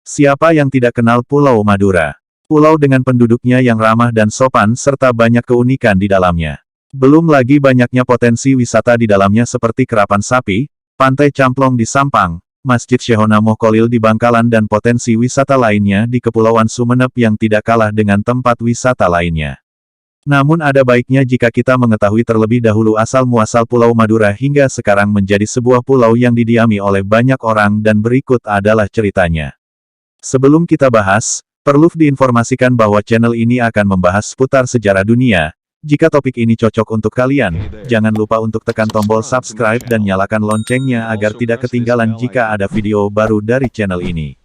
Siapa yang tidak kenal Pulau Madura? Pulau dengan penduduknya yang ramah dan sopan serta banyak keunikan di dalamnya. Belum lagi banyaknya potensi wisata di dalamnya seperti Kerapan Sapi, Pantai Camplong di Sampang, Masjid Syehonamoh Kolil di Bangkalan dan potensi wisata lainnya di Kepulauan Sumeneb yang tidak kalah dengan tempat wisata lainnya. Namun ada baiknya jika kita mengetahui terlebih dahulu asal-muasal Pulau Madura hingga sekarang menjadi sebuah pulau yang didiami oleh banyak orang dan berikut adalah ceritanya. Sebelum kita bahas, perlu diinformasikan bahwa channel ini akan membahas seputar sejarah dunia. Jika topik ini cocok untuk kalian, jangan lupa untuk tekan tombol subscribe dan nyalakan loncengnya agar tidak ketinggalan jika ada video baru dari channel ini.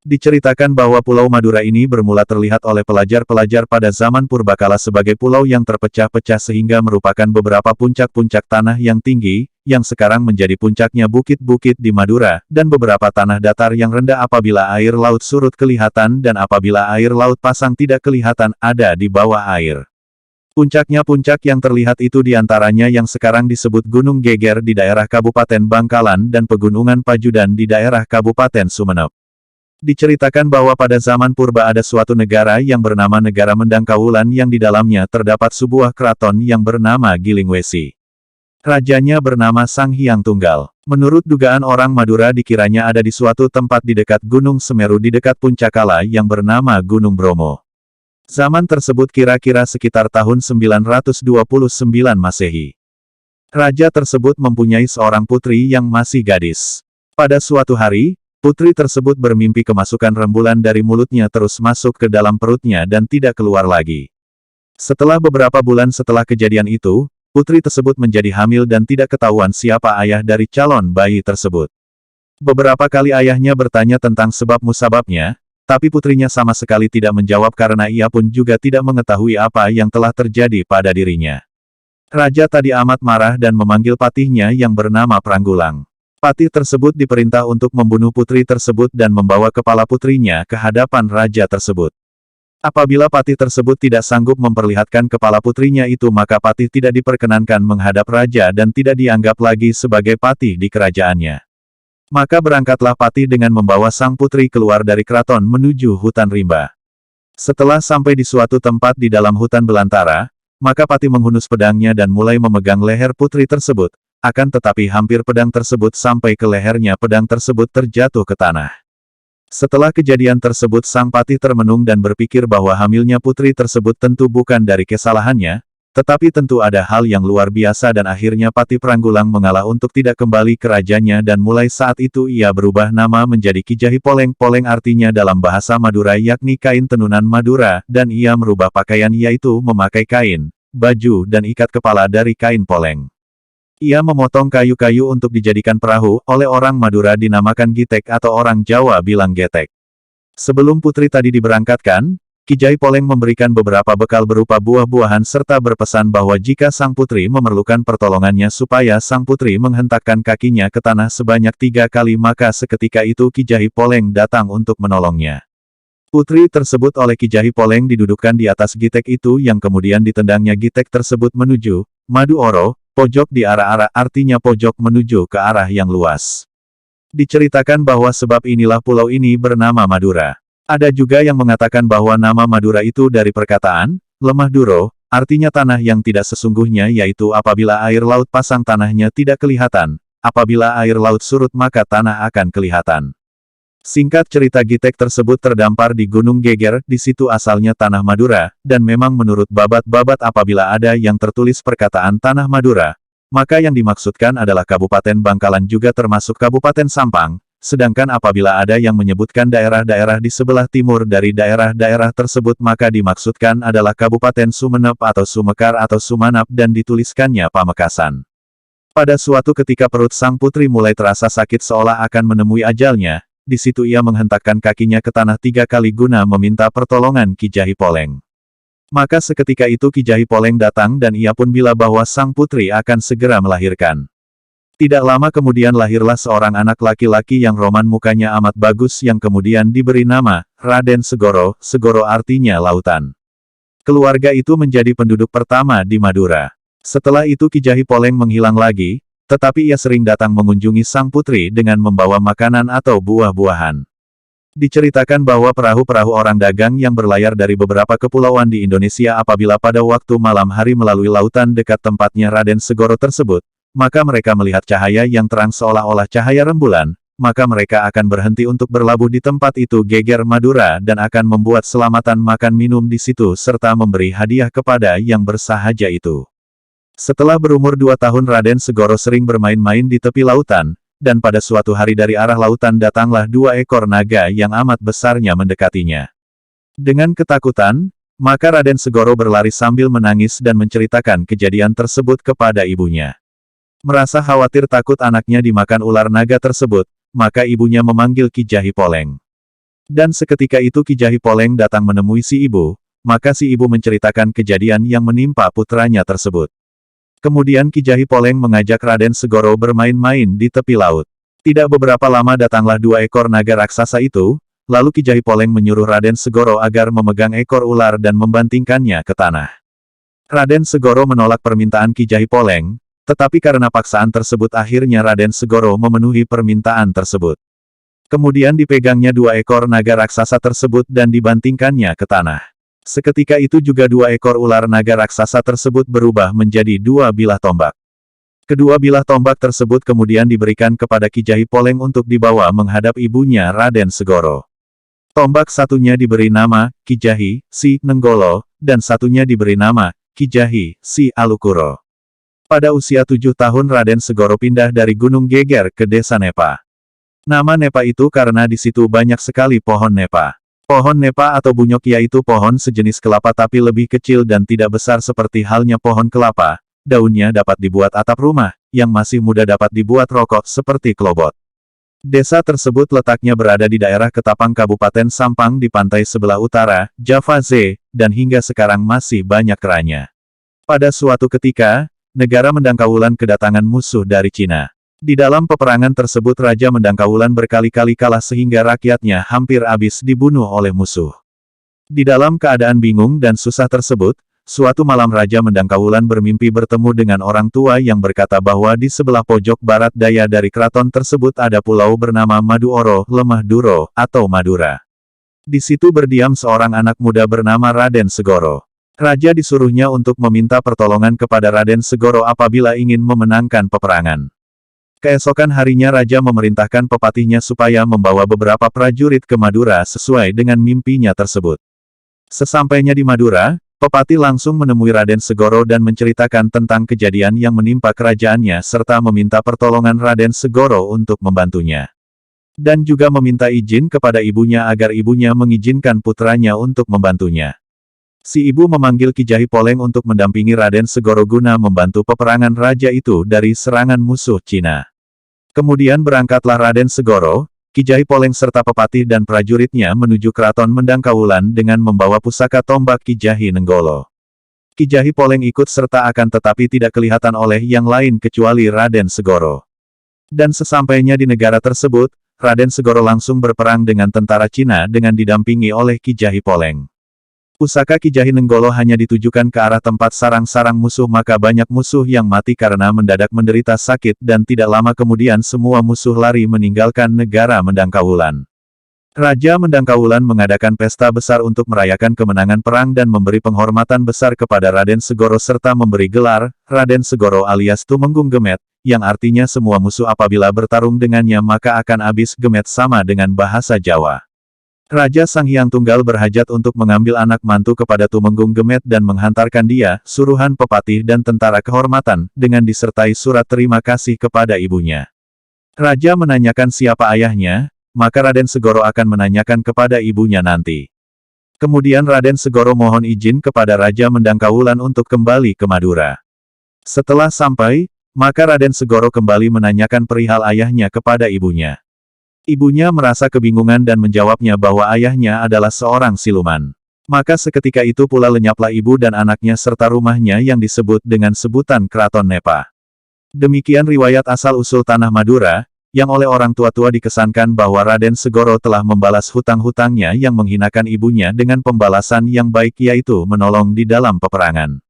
Diceritakan bahwa Pulau Madura ini bermula terlihat oleh pelajar-pelajar pada zaman purbakala sebagai pulau yang terpecah-pecah sehingga merupakan beberapa puncak-puncak tanah yang tinggi, yang sekarang menjadi puncaknya bukit-bukit di Madura, dan beberapa tanah datar yang rendah apabila air laut surut kelihatan dan apabila air laut pasang tidak kelihatan ada di bawah air. Puncaknya puncak yang terlihat itu diantaranya yang sekarang disebut Gunung Geger di daerah Kabupaten Bangkalan dan Pegunungan Pajudan di daerah Kabupaten Sumeneb. Diceritakan bahwa pada zaman purba ada suatu negara yang bernama Negara Mendangkawulan yang di dalamnya terdapat sebuah keraton yang bernama Gilingwesi. Rajanya bernama Sang Hyang Tunggal. Menurut dugaan orang Madura dikiranya ada di suatu tempat di dekat Gunung Semeru di dekat Puncakala yang bernama Gunung Bromo. Zaman tersebut kira-kira sekitar tahun 929 Masehi. Raja tersebut mempunyai seorang putri yang masih gadis. Pada suatu hari, putri tersebut bermimpi kemasukan rembulan dari mulutnya terus masuk ke dalam perutnya dan tidak keluar lagi. Setelah beberapa bulan setelah kejadian itu, putri tersebut menjadi hamil dan tidak ketahuan siapa ayah dari calon bayi tersebut. Beberapa kali ayahnya bertanya tentang sebab musababnya, tapi putrinya sama sekali tidak menjawab karena ia pun juga tidak mengetahui apa yang telah terjadi pada dirinya. Raja tadi amat marah dan memanggil patihnya yang bernama Pranggulang. Patih tersebut diperintah untuk membunuh putri tersebut dan membawa kepala putrinya ke hadapan raja tersebut. Apabila patih tersebut tidak sanggup memperlihatkan kepala putrinya itu maka patih tidak diperkenankan menghadap raja dan tidak dianggap lagi sebagai patih di kerajaannya. Maka berangkatlah patih dengan membawa sang putri keluar dari keraton menuju hutan rimba. Setelah sampai di suatu tempat di dalam hutan belantara, maka patih menghunus pedangnya dan mulai memegang leher putri tersebut. Akan tetapi hampir pedang tersebut sampai ke lehernya pedang tersebut terjatuh ke tanah. Setelah kejadian tersebut sang patih termenung dan berpikir bahwa hamilnya putri tersebut tentu bukan dari kesalahannya, tetapi tentu ada hal yang luar biasa dan akhirnya Patih Pranggulang mengalah untuk tidak kembali ke rajanya dan mulai saat itu ia berubah nama menjadi Ki Jahi Poleng. Poleng artinya dalam bahasa Madura yakni kain tenunan Madura, dan ia merubah pakaian yaitu memakai kain, baju dan ikat kepala dari kain poleng. Ia memotong kayu-kayu untuk dijadikan perahu, oleh orang Madura dinamakan gitek atau orang Jawa bilang getek. Sebelum putri tadi diberangkatkan, Ki Jahi Poleng memberikan beberapa bekal berupa buah-buahan serta berpesan bahwa jika sang putri memerlukan pertolongannya supaya sang putri menghentakkan kakinya ke tanah sebanyak 3 kali maka seketika itu Ki Jahi Poleng datang untuk menolongnya. Putri tersebut oleh Ki Jahi Poleng didudukkan di atas gitek itu yang kemudian ditendangnya gitek tersebut menuju Madu Oro, pojok di arah-arah artinya pojok menuju ke arah yang luas. Diceritakan bahwa sebab inilah pulau ini bernama Madura. Ada juga yang mengatakan bahwa nama Madura itu dari perkataan, lemah duro, artinya tanah yang tidak sesungguhnya yaitu apabila air laut pasang tanahnya tidak kelihatan, apabila air laut surut maka tanah akan kelihatan. Singkat cerita gitek tersebut terdampar di Gunung Geger, di situ asalnya tanah Madura, dan memang menurut babat-babat apabila ada yang tertulis perkataan tanah Madura, maka yang dimaksudkan adalah Kabupaten Bangkalan juga termasuk Kabupaten Sampang. Sedangkan apabila ada yang menyebutkan daerah-daerah di sebelah timur dari daerah-daerah tersebut maka dimaksudkan adalah Kabupaten Sumeneb atau Sumekar atau Sumanap dan dituliskannya Pamekasan. Pada suatu ketika perut sang putri mulai terasa sakit seolah akan menemui ajalnya, di situ ia menghentakkan kakinya ke tanah 3 kali guna meminta pertolongan Ki Jahi Poleng. Maka seketika itu Ki Jahi Poleng datang dan ia pun bilang bahwa sang putri akan segera melahirkan. Tidak lama kemudian lahirlah seorang anak laki-laki yang roman mukanya amat bagus yang kemudian diberi nama, Raden Segoro. Segoro artinya lautan. Keluarga itu menjadi penduduk pertama di Madura. Setelah itu Ki Jahi Poleng menghilang lagi, tetapi ia sering datang mengunjungi sang putri dengan membawa makanan atau buah-buahan. Diceritakan bahwa perahu-perahu orang dagang yang berlayar dari beberapa kepulauan di Indonesia apabila pada waktu malam hari melalui lautan dekat tempatnya Raden Segoro tersebut, maka mereka melihat cahaya yang terang seolah-olah cahaya rembulan, maka mereka akan berhenti untuk berlabuh di tempat itu geger Madura dan akan membuat selamatan makan minum di situ serta memberi hadiah kepada yang bersahaja itu. Setelah berumur 2 tahun Raden Segoro sering bermain-main di tepi lautan, dan pada suatu hari dari arah lautan datanglah 2 ekor naga yang amat besarnya mendekatinya. Dengan ketakutan, maka Raden Segoro berlari sambil menangis dan menceritakan kejadian tersebut kepada ibunya. Merasa khawatir takut anaknya dimakan ular naga tersebut, maka ibunya memanggil Ki Jahi Poleng. Dan seketika itu Ki Jahi Poleng datang menemui si ibu, maka si ibu menceritakan kejadian yang menimpa putranya tersebut. Kemudian Ki Jahi Poleng mengajak Raden Segoro bermain-main di tepi laut. Tidak beberapa lama datanglah 2 ekor naga raksasa itu, lalu Ki Jahi Poleng menyuruh Raden Segoro agar memegang ekor ular dan membantingkannya ke tanah. Raden Segoro menolak permintaan Ki Jahi Poleng, tetapi karena paksaan tersebut akhirnya Raden Segoro memenuhi permintaan tersebut. Kemudian dipegangnya 2 ekor naga raksasa tersebut dan dibantingkannya ke tanah. Seketika itu juga 2 ekor ular naga raksasa tersebut berubah menjadi 2 bilah tombak. Kedua bilah tombak tersebut kemudian diberikan kepada Ki Jahi Poleng untuk dibawa menghadap ibunya Raden Segoro. Tombak satunya diberi nama Ki Jahi, Si Nenggolo, dan satunya diberi nama Ki Jahi, Si Alukuro. Pada usia 7 tahun Raden Segoro pindah dari Gunung Geger ke desa Nepa. Nama Nepa itu karena di situ banyak sekali pohon Nepa. Pohon Nepa atau bunyok yaitu pohon sejenis kelapa tapi lebih kecil dan tidak besar seperti halnya pohon kelapa. Daunnya dapat dibuat atap rumah, yang masih muda dapat dibuat rokok seperti klobot. Desa tersebut letaknya berada di daerah Ketapang Kabupaten Sampang di pantai sebelah utara, Java Z, dan hingga sekarang masih banyak keranya. Pada suatu ketika, negara Mendangkawulan kedatangan musuh dari Cina. Di dalam peperangan tersebut Raja Mendangkawulan berkali-kali kalah sehingga rakyatnya hampir habis dibunuh oleh musuh. Di dalam keadaan bingung dan susah tersebut, suatu malam Raja Mendangkawulan bermimpi bertemu dengan orang tua yang berkata bahwa di sebelah pojok barat daya dari keraton tersebut ada pulau bernama Maduoro, Lemah Duro, atau Madura. Di situ berdiam seorang anak muda bernama Raden Segoro. Raja disuruhnya untuk meminta pertolongan kepada Raden Segoro apabila ingin memenangkan peperangan. Keesokan harinya Raja memerintahkan pepatihnya supaya membawa beberapa prajurit ke Madura sesuai dengan mimpinya tersebut. Sesampainya di Madura, pepatih langsung menemui Raden Segoro dan menceritakan tentang kejadian yang menimpa kerajaannya serta meminta pertolongan Raden Segoro untuk membantunya. Dan juga meminta izin kepada ibunya agar ibunya mengizinkan putranya untuk membantunya. Si ibu memanggil Ki Jahi Poleng untuk mendampingi Raden Segoro guna membantu peperangan raja itu dari serangan musuh Cina. Kemudian berangkatlah Raden Segoro, Ki Jahi Poleng serta pepatih dan prajuritnya menuju keraton Mendangkawulan dengan membawa pusaka tombak Ki Jahi Nenggolo. Ki Jahi Poleng ikut serta akan tetapi tidak kelihatan oleh yang lain kecuali Raden Segoro. Dan sesampainya di negara tersebut, Raden Segoro langsung berperang dengan tentara Cina dengan didampingi oleh Ki Jahi Poleng. Pusaka Ki Jahi Nenggolo hanya ditujukan ke arah tempat sarang-sarang musuh maka banyak musuh yang mati karena mendadak menderita sakit dan tidak lama kemudian semua musuh lari meninggalkan negara Mendangkawulan. Raja Mendangkawulan mengadakan pesta besar untuk merayakan kemenangan perang dan memberi penghormatan besar kepada Raden Segoro serta memberi gelar, Raden Segoro alias Tumenggung Gemet, yang artinya semua musuh apabila bertarung dengannya maka akan habis gemet sama dengan bahasa Jawa. Raja Sang Hyang Tunggal berhajat untuk mengambil anak mantu kepada Tumenggung Gemet dan menghantarkan dia, suruhan pepatih dan tentara kehormatan, dengan disertai surat terima kasih kepada ibunya. Raja menanyakan siapa ayahnya, maka Raden Segoro akan menanyakan kepada ibunya nanti. Kemudian Raden Segoro mohon izin kepada Raja Mendangkawulan untuk kembali ke Madura. Setelah sampai, maka Raden Segoro kembali menanyakan perihal ayahnya kepada ibunya. Ibunya merasa kebingungan dan menjawabnya bahwa ayahnya adalah seorang siluman. Maka seketika itu pula lenyaplah ibu dan anaknya serta rumahnya yang disebut dengan sebutan Keraton Nepa. Demikian riwayat asal-usul tanah Madura, yang oleh orang tua-tua dikesankan bahwa Raden Segoro telah membalas hutang-hutangnya yang menghinakan ibunya dengan pembalasan yang baik yaitu menolong di dalam peperangan.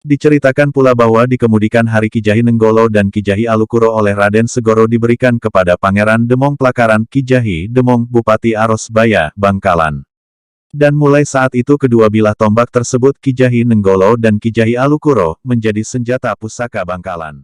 Diceritakan pula bahwa di kemudian hari Ki Jahi Nenggolo dan Ki Jahi Alukuro oleh Raden Segoro diberikan kepada Pangeran Demong Plakaran Ki Jahi Demong Bupati Arosbaya, Bangkalan. Dan mulai saat itu kedua bilah tombak tersebut Ki Jahi Nenggolo dan Ki Jahi Alukuro menjadi senjata pusaka Bangkalan.